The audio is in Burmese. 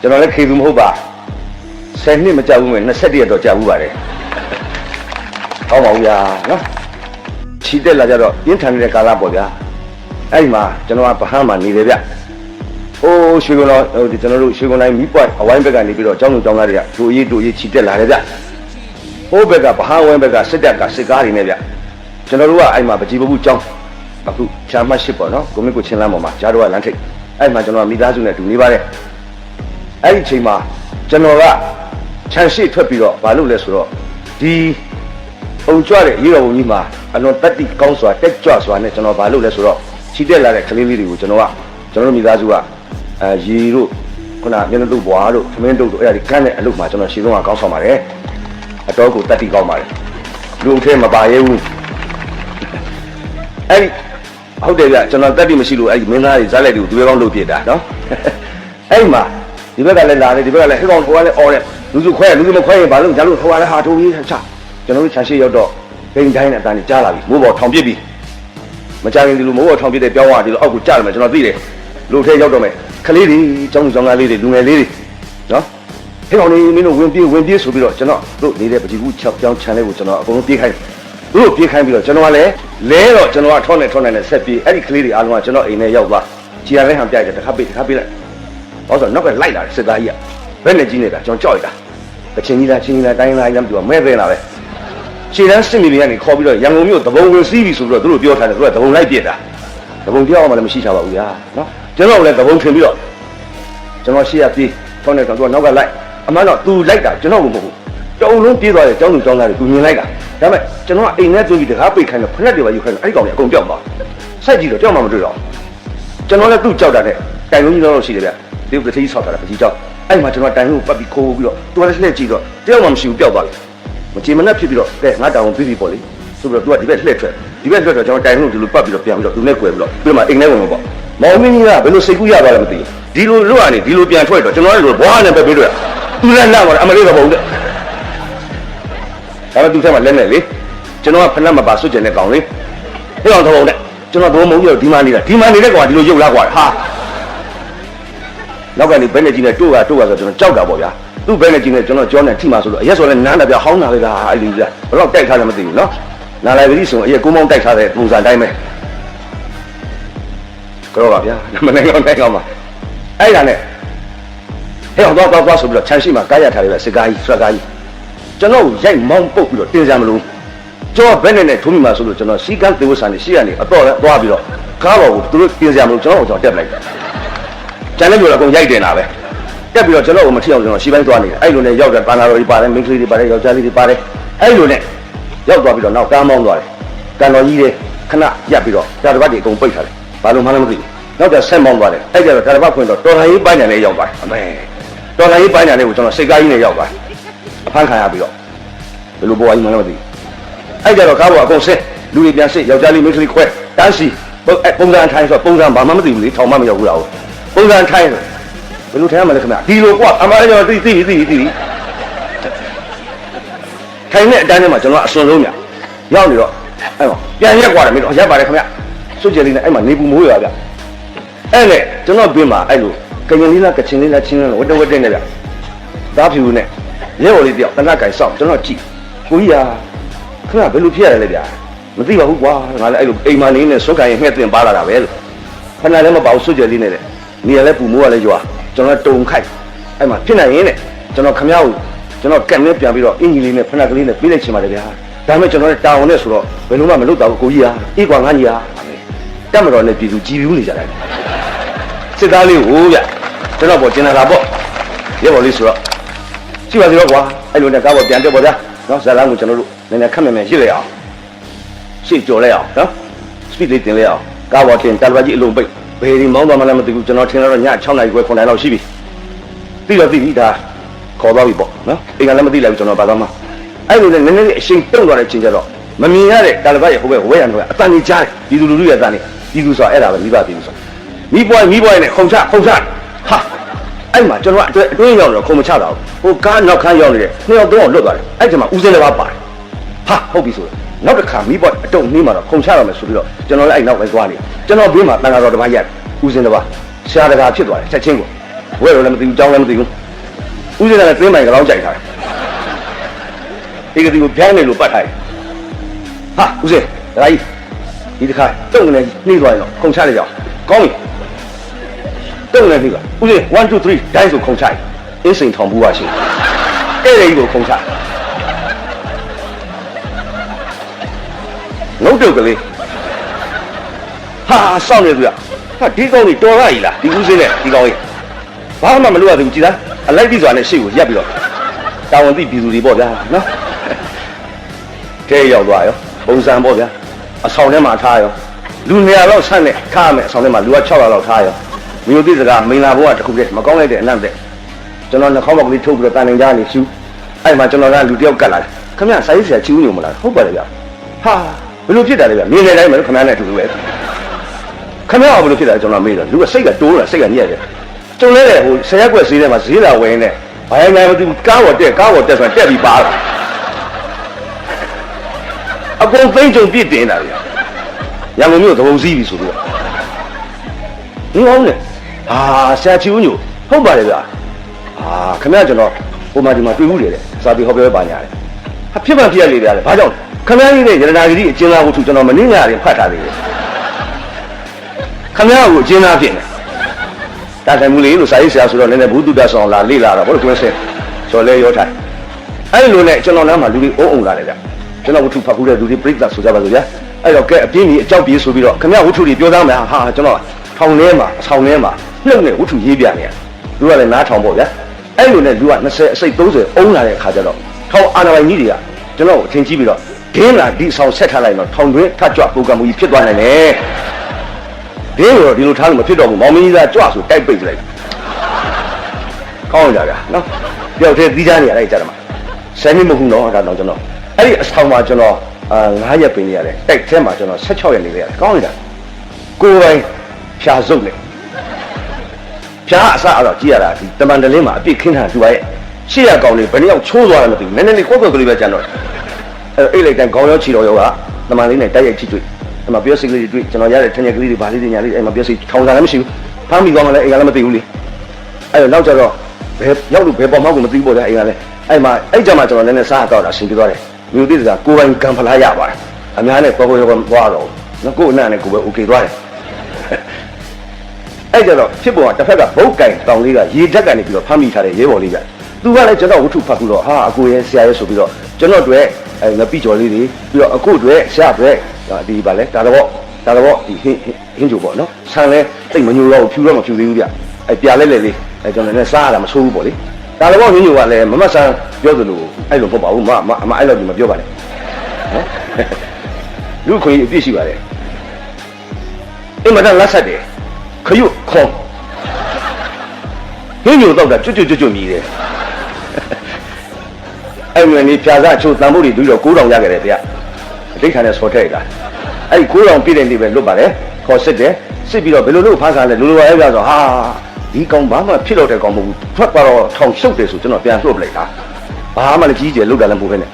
ကျွန်တော်လည်းခေသူမဟုတ်ပါ10နှစ်မကြောက်ဘူးမယ်20ရက်တော့ကြောက်ဘူးပါတယ်ဟောပါဦးဗျာနော်ချီတက်လာကြတော့ပြင်းထန်နေတဲ့ကာလပေါ့ဗျာအဲ့ဒီမှာကျွန်တော်ကဗဟန်းမှာနေတယ်ဗျဟိုးရွှေကုန်းတော်ဟိုကျွန်တော်တို့ရွှေကုန်းတိုင်းမီးပွိုင်အဝိုင်းဘက်ကနေပြီးတော့ကျောင်းသူကျောင်းသားတွေကတို့ရေးချီတက်လာတယ်ဗျဟိုးဘက်ကဗဟန်းဝိုင်းဘက်ကစစ်တပ်ကစစ်ကားတွေနဲ့ဗျကျွန်တော်တို့ကအဲ့မှာပကြီးပပူကျောင်းအခုချမ်းမှတ်ရှိပေါ့နော်ကိုမင်းကိုချင်းလမ်းပေါ်မှာဂျားတို့ကလမ်းထိပ်အဲ့မှာကျွန်တော်မိသားစုနဲ့တူနေပါတယ်အဲ့ဒီချိန်မှာကျွန်တော်ကခြံရှိထွက်ပြီးတော့ဘာလုပ်လဲဆိုတော့ဒီပုံကြွတဲ့ရေတော်ဘုံကြီးမှာအလွန်တက်တိကောင်းစွာတက်ကြွစွာနဲ့ကျွန်တော်ဘာလုပ်လဲဆိုတော့ခြိတက်လာတဲ့ကလေးလေးတွေကိုကျွန်တော်တို့မိသားစုကရေတို့ခုနမျက်နှာတုပ်ဘွားတို့သမင်းတုပ်တို့အဲ့ဒါဒီကန်းတဲ့အလုပ်မှာကျွန်တော်ရှင်းဆုံးကကောင်းဆောင်ပါတယ်အတော်ကိုတက်တိကောင်းပါတယ်လူအထဲမပါရဲဘူးအဲ့ဒီဟုတ်တယ်ဗျကျွန်တော်တက်တိမရှိလို့အဲ့ဒီမင်းသားတွေဇာတ်လက်တွေကိုသူရဲကောင်းလုပ်ပြတာနော်အဲ့ဒီမှာဒီဘက်ကလည်းလာတယ်ဒီဘက်ကလည်းဟိကောင်ဟိုကလည်းအော်တယ်လူစုခွဲလူစုမခွဲရင်ဘာလို့ညာလို့ဟိုကလည်းဟာထိုးကြီးချကျွန်တော်တို့ခြံရှိရောက်တော့ဂိမ်းတိုင်းနဲ့အတန်းကြီးကြားလာပြီမိုးပေါ်ထောင်ပစ်ပြီမကြခင်ဒီလိုမိုးပေါ်ထောင်ပစ်တဲ့ပြောင်းသွားဒီလိုအောက်ကိုကြားတယ်မယ်ကျွန်တော်သိတယ်လူထဲရောက်တော့မယ်ခလေးတွေကျောင်းသူကျောင်းသားလေးတွေလူငယ်လေးတွေနော်ဟိကောင်နေမင်းတို့ဝင်ပြေးဆိုပြီးတော့ကျွန်တော်တို့နေတဲ့ပကြီးကူ6ပြောင်းခြံလေးကိုကျွန်တော်အကုန်လုံးပြေးခိုင်းသူတို့ပြေးခိုင်းပြီးတော့ကျွန်တော်ကလည်းလဲတော့ကျွန်တော်ကထောင်းနေဆက်ပြေးအဲ့ဒီကလေးတွေအားလုံးကကျွန်တော်အိမ်ထဲရောက်သွားကြည်ရတဲ့ဟန်ပြိုက်တယ်တစ်ခါပေးလိုက်ဟောဆိုနောက်ကလိုက်လာတယ်စစ်သားကြီးကဘယ်နဲ့ကြီးနေတာကျွန်တော်ကြောက်ရတာကချင်းကြီးလားတိုင်းလားမပြောမဲသေးလားပဲခြေတန်းစစ်နေတွေကနေခေါ်ပြီးတော့ရန်ကုန်မြို့တဘုံဝင်စီးပြီဆိုပြီးတော့သူတို့ပြောထားတယ်သူကတဘုံလိုက်ပြစ်တာတဘုံပြောအောင်မှလည်းမရှိချပါဘူးညာနော်ကျွန်တော်လည်းတဘုံထင်ပြီးတော့ကျွန်တော်ရှေ့ရပြေးထောင်းနေတော့သူကနောက်ကလိုက်အမှန်တော့သူလိုက်တာကျွန်တော်မဟုတ်ဘူးကြောင်လုံးပြေးသွားတယ်ကျောင်းသူကျောင်းသားတွေသူမြင်လိုက်တာဒါပေမဲ့ကျွန်တော်ကအိမ်ထဲသွင်းပြီးတကားပိတ်ခိုင်းတော့ဖက်တွေပါယူခိုင်းတော့အဲ့ဒီကောင်တွေအကုန်ပြောက်သွားစိုက်ကြည့်တော့ကြောက်မှမတွေ့တော့ကျွန်တော်လည်းသူ့ကြောက်တာနဲ့တိုင်လုံးကြီးတော့ရှိတယ်ဗျဒီပတိဆောက်တာပကြီးကြောက်အဲ့မှာကျွန်တော်တိုင်ကိုပတ်ပြီးခိုးပြီးတော့သူကလည်းလှည့်ကြည့်တော့တယောက်မှမရှိဘူးပျောက်သွားတယ်မကြည်မနှက်ဖြစ်ပြီးတော့ကဲငါတောင်ပြီးပြီပေါ့လေဆိုပြီးတော့သူကဒီဘက်လှည့်ထွက်ကျွန်တော်တိုင်ကိုဒီလိုပတ်ပြီးတော့ပြန်ပြီးတော့သူနဲ့ကွယ်ပြီးတော့ပြီးမှအိမ်ထဲဝင်မှာပေါ့မောင်မင်းကြီးကဘယ်လိုစိတ်ကူးရပါလဲမသိဘူးဒီလိုလွတ်ရနေဒီလိုပြန်ထွက်တော့ကျွန်တော်လည်းဘွားနဲ့ပဲပြီးတော့သူလည်းနောက်တော့အမလေးတော့မဟုတ်တဲ့ဒါပေမဲ့သူထဲမှာလက်နဲ့လေကျွန်တော်ကဖက်မပါစွတ်ကျင်တဲ့ကောင်လေဟိအောင်ထောင်းတဲ့ကျွန်တော်ဘုံမုံပြီးတော့ဒီမှနေတဲ့ကောင်ကဒီလိုရုပ်လားကွာဟာနောက်ကနေဘယ်နဲ့ကြီးနဲ့တို့ကဆိုကျွန်တော်ကြောက်တာပေါ့ဗျာသူ့ဘယ်နဲ့ကြီးနဲ့ကျွန်တော်ကြောနဲ့ထိမှဆိုလို့အရက်ဆိုလဲနားတယ်ဗျာဟောင်းတာလေဗျာအဲ့ဒီဗျာဘယ်တော့တိုက်ထားတယ်မသိဘူးနော်နားလိုက်ပြီဆိုအရက်ကုန်းမောင်းတိုက်ထားတဲ့ပုံစံတိုင်းပဲကြောက်ပါဗျာမနိုင်ကောင်းပါအဲ့ဒါနဲ့ဟဲ့အောင်တော့ဆိုပြီးတော့ခြံရှိမှာကားရထားတယ်ဗျာစစ်ကားကြီးဆွဲကားကြီးကျွန်တော်ရိုက်မောင်းပုတ်ပြီးတော့တင်စရာမလိုကျော်ဘယ်နဲ့ထိုးမိမှာဆိုလို့ကျွန်တော်စီကန်းသေဝဆန်နေရှိရနေအတော့လဲသွားပြီးတော့ကားပေါ်ကိုသူတို့တင်စရာမလိုကျွန်တော်တက်လိုက်ကျန်တဲ့မျိုးတော့အကုန်ရိုက်တင်တာပဲတက်ပြီးတော့ကျွန်တော်ကိုမထီအောင်ကျွန်တော်ရှီပိုင်းသွားနေတယ်အဲ့လိုနဲ့ရောက်တဲ့ဘာနာတော်ကြီးပါတယ်မင်းကလေးတွေပါတယ်ယောက်ျားလေးတွေပါတယ်အဲ့လိုနဲ့ရောက်သွားပြီးတော့နောက်ကားမောင်းသွားတယ်ကန်တော်ကြီးတွေခဏရပ်ပြီးတော့တာတပတ်တွေအကုန်ပိတ်ထားတယ်ဘာလို့မှလည်းမသိဘူးနောက်ကျဆက်မောင်းသွားတယ်အဲ့ကျတော့တာတပတ်ဖွင့်တော့တော်လှန်ရေးပိုင်းနယ်လေးရောက်သွားတယ်အမေတော်လှန်ရေးပိုင်းနယ်လေးကိုကျွန်တော်စိတ်ကားကြီးနဲ့ရောက်သွားတယ်အဖမ်းခံရပြီးတော့ဘယ်လိုဘဝကြီးမှလည်းမသိဘူးအဲ့ကျတော့ကားပေါ်အကုန်ဆက်လူတွေပြန်စစ်ယောက်ျားလေးမိန်းကလေးခွဲတန်းစီပုံစံထိုင်းဆိုပုံစံဘာမှမသိဘူးလေထောင်မှမရောက်ဘူးလားပုံစံထိုင်းဘယ်လိုထိုင်းမှလဲခင်ဗျဒီလိုကွာအမကျွန်တော်သိထိုင်တဲ့အတန်းထဲမှာကျွန်တော်အစွန်ဆုံးမြရောက်နေတော့အဲ့မှာပြန်ရက်ကွာတယ်မင်းတို့ရက်ပါတယ်ခင်ဗျစွတ်ကြလေးနဲ့အဲ့မှာနေပူမိုးရွာဗျအဲ့နဲ့ကျွန်တော်ပြင်မှာအဲ့လိုကရင်လေးလားကချင်လေးလားချင်းလေးလားဝတ်တဲ့နဲ့ဗျသားဖြူနဲ့ရဲဘော်လေးတယောက်တနက်ကင်စောင့်ကျွန်တော်ကြည့်ကိုကြီးဟာခင်ဗျဘယ်လိုဖြစ်ရလဲဗျမသိပါဘူးကွာငါလည်းအဲ့လိုအိမ်မနေနဲ့စွတ်ကင်ရင်ငှက်တင်ပါလာတာပဲလို့ခဏလည်းမပါဘူးစွတ်ကြလေးနဲ့နေရလဲပူမိုးကလည်းရွာကျွန်တော်တုံခိုက်အဲ့မှာဖြစ်နိုင်ရင်တဲ့ကျွန်တော်ခမ ्या ကိုကျွန်တော်ကက်နဲ့ပြန်ပြီးတော့အင်ဂျင်လေးနဲ့ဖနက်ကလေးနဲ့ပြေးလိုက်ချင်ပါတယ်ဗျာဒါပေမဲ့ကျွန်တော်လည်းတာဝန်နဲ့ဆိုတော့ဘယ်လိုမှမလုပ်တော့ဘူးကိုကြီးဟာအေးကွာငါကြီးဟာတက်မတော်နဲ့ပြည်သူကြည်ဘူးနေကြတယ်စစ်သားလေးဟိုးဗျကျွန်တော်ပေါ်ကျင်လာတာပေါ့ရဲဘော်လေးဆိုတော့ရှိပါသေးတော့ကွာအဲ့လိုနဲ့ကားပေါ်ပြန်တက်ပေါ့ဗျာနော်ဇာလန်းကိုကျွန်တော်တို့နည်းနည်းခက်မယ်ရစ်လိုက်အောင်ရှေ့ကြော်လိုက်အောင်နော်စပီဒ်လေးတင်လိုက်အောင်ကားပေါ်တင်တက်ပါကြီးအလုံးပိတ်ဘယ်ဒီမောင်းသွားမှလည်းမသိဘူးကျွန်တော်ထင်တော့ည6နာရီခွဲ9နာရီလောက်ရှိပြီသိတော့သိပြီဒါခေါ်သွားပြီပေါ့နော်အိမ်ကလည်းမသိလိုက်ဘူးကျွန်တော်ဘာသာမှအဲ့လိုနဲ့နည်းနည်းလေးအချိန်တုံ့သွားတဲ့အချိန်ကျတော့မမြင်ရတဲ့တာလဘရဲ့ဟိုဘက်ဝဲရံတော့အတန်ကြီးကြားတယ်ပြည်သူလူထုရဲ့အတန်ကြီးပြည်သူဆိုတာအဲ့ဒါပဲမိဘပြည်သူဆိုတာမိပွိုင်းနဲ့ခုံချဟာအဲ့မှာကျွန်တော်အတွင်းရောက်တော့ခုံမချတာဘူးဟိုကားနောက်ခန်းရောက်နေတယ်နှစ်ယောက်သုံးယောက်လွတ်သွားတယ်အဲ့ဒီမှာဦးစင်းတစ်ပါးပါတယ်ဟာဟုတ်ပြီဆိုတော့နောက်တစ်ခါမိပွိုင်းအတုံနှီးမှာတော့ခုံချရမယ်ဆိုပြီးတော့ကျွန်တော်လည်းအဲ့နောက်ပဲသွားနေကျွန်တော်ဘေးမှာတန်ဃာတော်တစ်ပါးရက်ဦးစင်းတစ်ပါးရှားတကာဖြစ်သွားတယ်ချက်ချင်းကို ဘွဲတော့လည်းမသိဘူးကြောင်းလည်းမသိဘူးဥစဉ်ကလည်းသင်းမိုင်ကလောင်းကြိုက်ထားတယ်ဒီကတိကိုဖြန်းနေလို့ပတ်ထားတယ်ဟာဥစဉ်ဒါကြီးဒီတစ်ခါတုံနေနှိမ့်သွားရင်တော့ခုံချလိုက်ကြအောင်ကောင်းပြီတုံနေပြီပါဥစဉ်1 2 3ဒိုင်းဆိုခုံချလိုက်အင်းစိန်ထောင်ဘူးပါရှိအဲ့ဒီကိုခုံချငုတ်တုတ်ကလေးဟာစောင့်နေသူရဟာဒီကောင်းကြီးတော်ရည်လားဒီဥစဉ်နဲ့ဒီကောင်းကြီးဘာမှမလုပ်ရသေးဘူးကြည်လားအလိုက်ပြီးစွာနဲ့ရှေ့ကိုရပ်ပြီးတော့တာဝန်သိပြည်သူတွေပေါ့ဗျာနော်တဲရောက်သွားရောပုံစံပေါ့ဗျာအဆောင်ထဲမှာထားရောလူ200လောက်ဆန့်နဲ့ထားရမယ်အဆောင်ထဲမှာလူက600လောက်ထားရောမြို့တိစကားမင်္ဂလာဘုရားတစ်ခုတည်းမကောင်းလိုက်တဲ့အနံ့တဲ့ကျွန်တော်နှာခေါင်းပေါက်ကလေးထုတ်ပြီးတော့တန်နေကြနေရှူအဲ့မှာကျွန်တော်ကလူတယောက်ကတ်လာတယ်ခင်ဗျစာရေးဆရာချီဦးညုံမလားဟုတ်ပါတယ်ဗျာဟာဘယ်လိုဖြစ်တာလဲဗျာမြင်နေတိုင်းမှာခင်ဗျနဲ့အတူတူပဲခင်ဗျကဘယ်လိုဖြစ်တာလဲကျွန်တော်မေးတော့လူကစိတ်ကတိုးတယ်စိတ်ကညက်တယ်ကျုံလဲတဲ့ဟိုဆရာကွက်ဈေးထဲမှာဈေးလာဝယ်နေဘာရင်လည်းမသိဘူးကားပေါ်တက်ဆိုရင်တက်ပြီးပါလာအကုန်သိမ့်ကြုံပြစ်တင်တာဗျာရန်ကုန်မြို့သဘုံစည်းပြီဆိုတော့ဒီဟုတ်လေဟာဆရာချီဦးညိုဟုတ်ပါတယ်ဗျာဟာခင်ဗျကျွန်တော်ဟိုမှာဒီမှာတွေ့ဘူးလေစာပေဟောပြောပါညာတယ်ဟာဖြစ်မှဖြစ်ရလေဗျာလေဘာကြောင့်ခင်ဗျကြီးတဲ့ရတနာဂရီအကျဉ်းသားဝတ္ထုကျွန်တော်မနှင်းညာရင်ဖတ်ထားသေးတယ်ခင်ဗျကိုအကျဉ်းသားဖြစ်နေတာတိုင်မူလေးလို့စာရေးဆရာဆိုတော့နည်းနည်းဘုသူတ္တဆောင်လာလေ့လာတော့ဘုရားကွင်းစင်ကျော်လဲရောထိုင်အဲ့လိုနဲ့ကျွန်တော်နားမှာလူတွေအုံအုံလာတယ်ဗျကျွန်တော်ဝတ္ထုဖတ်ခုတဲ့လူတွေပြိဿဆိုကြပါစို့ဗျာအဲ့တော့ကဲအပြင်းကြီးအကြောက်ပြေးဆိုပြီးတော့ခင်ဗျဝတ္ထုတွေပြောသားမယ်ဟာကျွန်တော်ထောင်ထဲမှာအဆောင်ထဲမှာနှုတ်နဲ့ဝတ္ထုရေးပြနေရလူကလည်းနားထောင်ပေါ့ဗျာအဲ့လိုနဲ့လူက20အစိတ်30အုံလာတဲ့အခါကျတော့ထောင်အာဏာပိုင်ကြီးတွေကကျွန်တော်အထင်ကြီးပြီးတော့ဒင်းလာဒီဆောင်ဆက်ထားလိုက်တော့ထောင်တွင်းထကြွပုံကံမူကြီးဖြစ်သွားနိုင်တယ်ဒင်းရောဒီလိုထားလို့မဖြစ်တော့ဘူးမောင်မင်းကြီးကကြွဆိုတိုက်ပိတ်လိုက်ကောင်းကြဗျာနော်တယောက်တည်းသီးခြားနေရလိုက်ကြတယ်မှာ10နှစ်မဟုတ်တော့ဒါတော့ကျွန်တော်အဲ့ဒီအဆောင်မှာကျွန်တော်9ရက်ပင်နေရတယ်တိုက်ထဲမှာကျွန်တော်16ရက်နေရတယ်ကောင်းနေတာကိုယ်ပိုင်ဖြာစုပ်နေဖြာအစအဲ့တော့ကြည့်ရတာဒီတမန်တလင်းမှာအပြစ်ခင်းထားသူရဲ့ရှေ့ရကောင်လေးဘယ်နှယောက်ချိုးသွားတယ်မသိဘူးနည်းနည်းလေးကိုယ့်ကိုယ်ကလေးပဲကြံတော့အဲ့လိုက်တိုင်းခေါင်းရောခြေတော်ရောကတမန်လေးနဲ့တိုက်ရိုက်ချိတွေ့အဲ့မှာပြောစိတ်ကလေးတွေ့ကျွန်တော်ရတဲ့ထင်ရကလေးတွေဗာလေးတွေညာလေးအဲ့မှာပြောစိတ်ထောင်စားလည်းမရှိဘူးဖမ်းမိသွားမှလည်းအိမ်ကလည်းမသိဘူးလေအဲ့တော့နောက်ကျတော့ဘယ်ရောက်လို့ဘယ်ပေါ်မှကိုမသိဘူးပေါ့ဗျာအိမ်ကလည်းအဲ့မှာအဲ့ကြမှာကျွန်တော်လည်းစားတော့တာအရှင်ပြသွားတယ်မြို့တိစကားကိုယ်ပိုင်ကံဖလားရပါတယ်အများနဲ့ပေါ်ပေါ်ရောသွားတော့နော်ကိုယ်အနံ့နဲ့ကိုယ်ပဲโอเคသွားတယ်အဲ့ကြတော့ဖြစ်ပေါ်ကတစ်ဖက်ကဘုတ်ကင်တောင်လေးကရေတက်ကနေပြီးတော့ဖမ်းမိထားတဲ့ရဲဘော်လေးကသူကလည်းကျွန်တော်ဝတ္ထုဖတ်ခုတော့ဟာအကိုရဲ့ဆရာရဲ့ဆိုပြီးတော့ကျွန်တော်တို့ငပိကျော်လေးတွေပြီးတော့အခုတို့ဆရာတွေဒီပါလဲဒါတော့ဒီဟင်းကြိုပေါ့နော်ဆန်လဲတိတ်မညိုတော့ဖြူတော့မဖြူသေးဘူးဗျအဲ့ပြလဲလေလေးအဲ့ကျွန်တော်လည်းစားရတာမဆိုးဘူးပေါ့လေဒါတော့ဟင်းကြိုကလည်းမမဆန်ပြောသလိုအဲ့လိုမဟုတ်ပါဘူးမအဲ့လိုမပြောပါနဲ့နော်လူခွေအပြစ်ရှိပါတယ်အင်မတန်လက်ဆက်တယ်ခရုခေါ်ဟင်းကြိုတော့တာကျွတ်မြည်တယ်အဲ့ငွေလေးဖြာစားချိုးတန်ဖို့တွေပြီးတော့9000ရခဲ့တယ်ဗျအဋ္ဌာနဲ့ဆော်ထည့်လာအဲ့ဒီ9000ပြည့်တဲ့နေ့ပဲလွတ်ပါတယ်ခေါ်စစ်တယ်စစ်ပြီးတော့ဘယ်လိုလုပ်ဖမ်းစားလဲလိုအဲ့ပြဆိုဟာဒီကောင်ဘာမှဖြစ်တော့တဲ့ကောင်မဟုတ်ဘူးထွက်သွားတော့ထောင်ရှုပ်တယ်ဆိုကျွန်တော်ပြန်လွှတ်ပလိုက်တာဘာမှလည်းကြီးကျယ်လောက်တာလည်းမဟုတ်ဘဲနဲ့